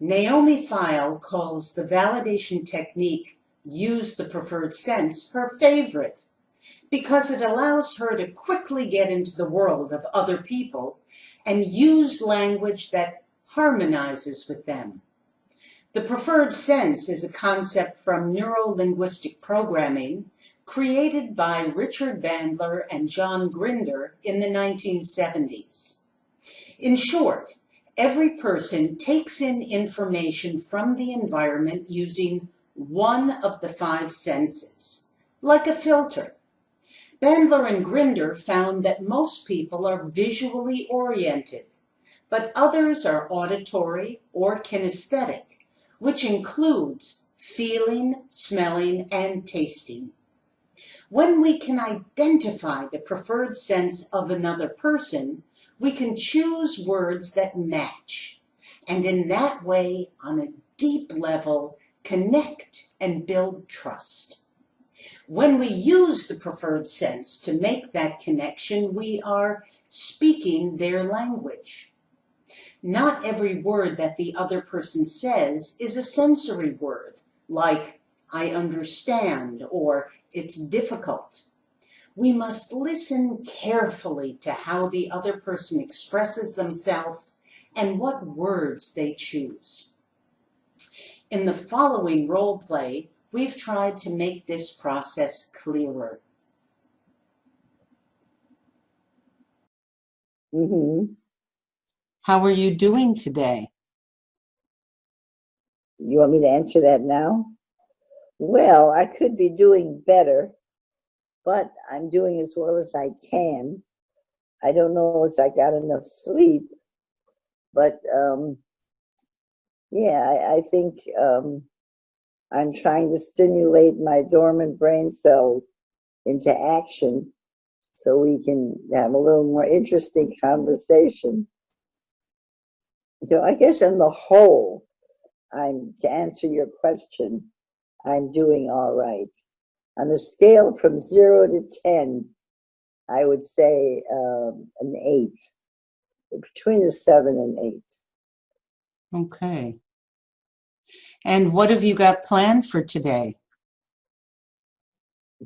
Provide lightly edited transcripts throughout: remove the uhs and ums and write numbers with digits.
Naomi Feil calls the validation technique, use the preferred sense, her favorite, because it allows her to quickly get into the world of other people and use language that harmonizes with them. The preferred sense is a concept from neuro-linguistic programming created by Richard Bandler and John Grinder in the 1970s. In short, every person takes in information from the environment using one of the 5 senses, like a filter. Bandler and Grinder found that most people are visually oriented, but others are auditory or kinesthetic, which includes feeling, smelling, and tasting. When we can identify the preferred sense of another person, we can choose words that match, and in that way, on a deep level, connect and build trust. When we use the preferred sense to make that connection, we are speaking their language. Not every word that the other person says is a sensory word, like I understand or it's difficult. We must listen carefully to how the other person expresses themselves and what words they choose. In the following role play, we've tried to make this process clearer. How are you doing today? You want me to answer that now? Well, I could be doing better, but I'm doing as well as I can. I don't know if I got enough sleep, but yeah, I think I'm trying to stimulate my dormant brain cells into action so we can have a little more interesting conversation. So I guess on the whole, to answer your question, I'm doing all right. On a scale from 0 to 10, I would say an 8, between a 7 and 8. Okay. And what have you got planned for today?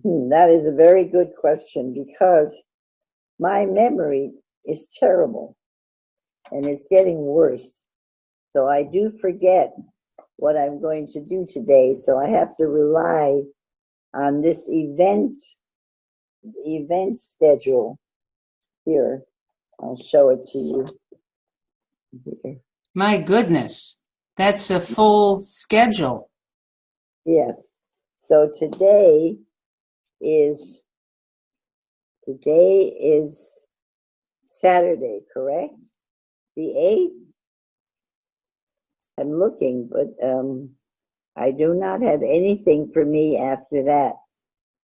That is a very good question because my memory is terrible and it's getting worse. So I do forget what I'm going to do today. So I have to rely on this event schedule here. I'll show it to you here. My goodness, that's a full schedule. Yes. So today is Saturday, correct? The 8th? I'm looking, but I do not have anything for me after that.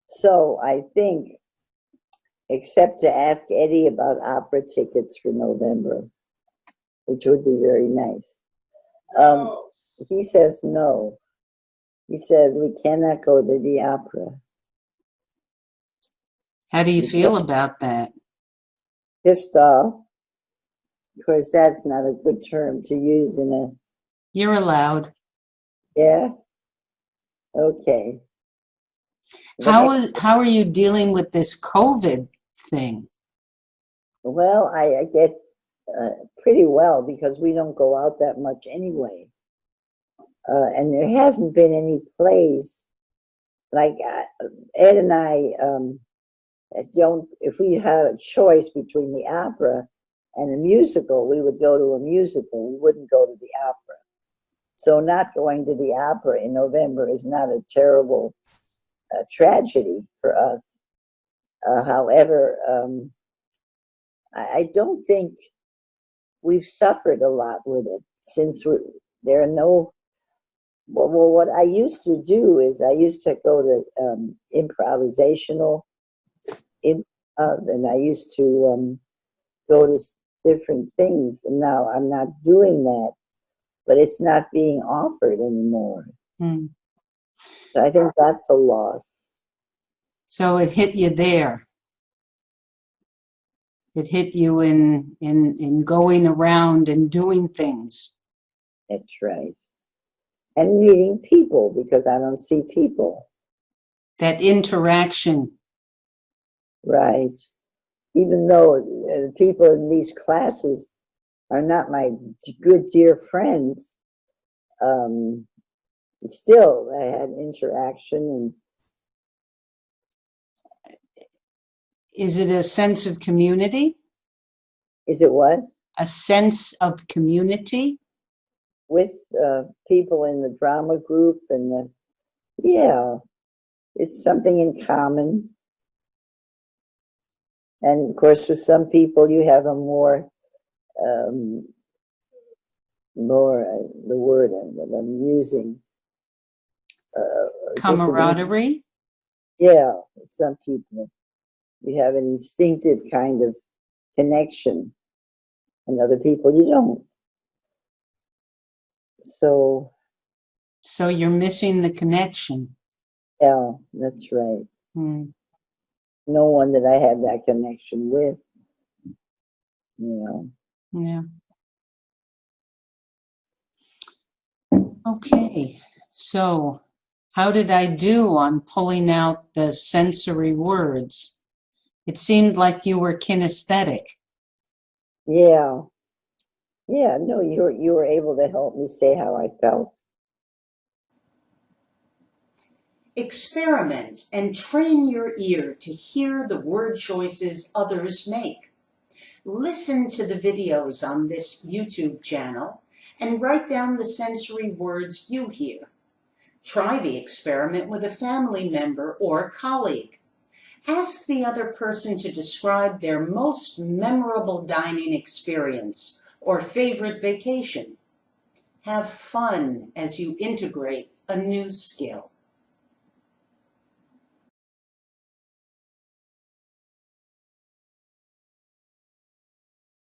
So I think, except to ask Eddie about opera tickets for November, which would be very nice. He says no. He said we cannot go to the opera. How do you feel about that? Pissed off. Of course, that's not a good term to use in a... You're allowed. Yeah? Okay. How are you dealing with this COVID thing? Well, I get pretty well because we don't go out that much anyway. And there hasn't been any plays. Like Ed and I don't, if we had a choice between the opera and a musical, we would go to a musical. We wouldn't go to the opera. So not going to the opera in November is not a terrible tragedy for us. However, I don't think we've suffered a lot with it since there are no... Well, what I used to do is I used to go to improvisational improv, and I used to go to different things, and now I'm not doing that, but it's not being offered anymore. So I think that's a loss. So it hit you there. It hit you in going around and doing things. That's right. And meeting people, because I don't see people. That interaction. Right. Even though the people in these classes are not my good dear friends, still I had interaction. And Is it a sense of community? is it what? A sense of community? With people in the drama group and yeah, it's something in common. And of course, for some people, you have a more the word that I'm using. Camaraderie? Yeah, some people. You have an instinctive kind of connection, and other people you don't. So you're missing the connection. yeah, that's right. Hmm. No one that I have that connection with, Yeah. Okay, so how did I do on pulling out the sensory words? It seemed like you were kinesthetic. Yeah. Yeah, no, you were able to help me say how I felt. Experiment and train your ear to hear the word choices others make. Listen to the videos on this YouTube channel and write down the sensory words you hear. Try the experiment with a family member or colleague. Ask the other person to describe their most memorable dining experience or favorite vacation. Have fun as you integrate a new skill.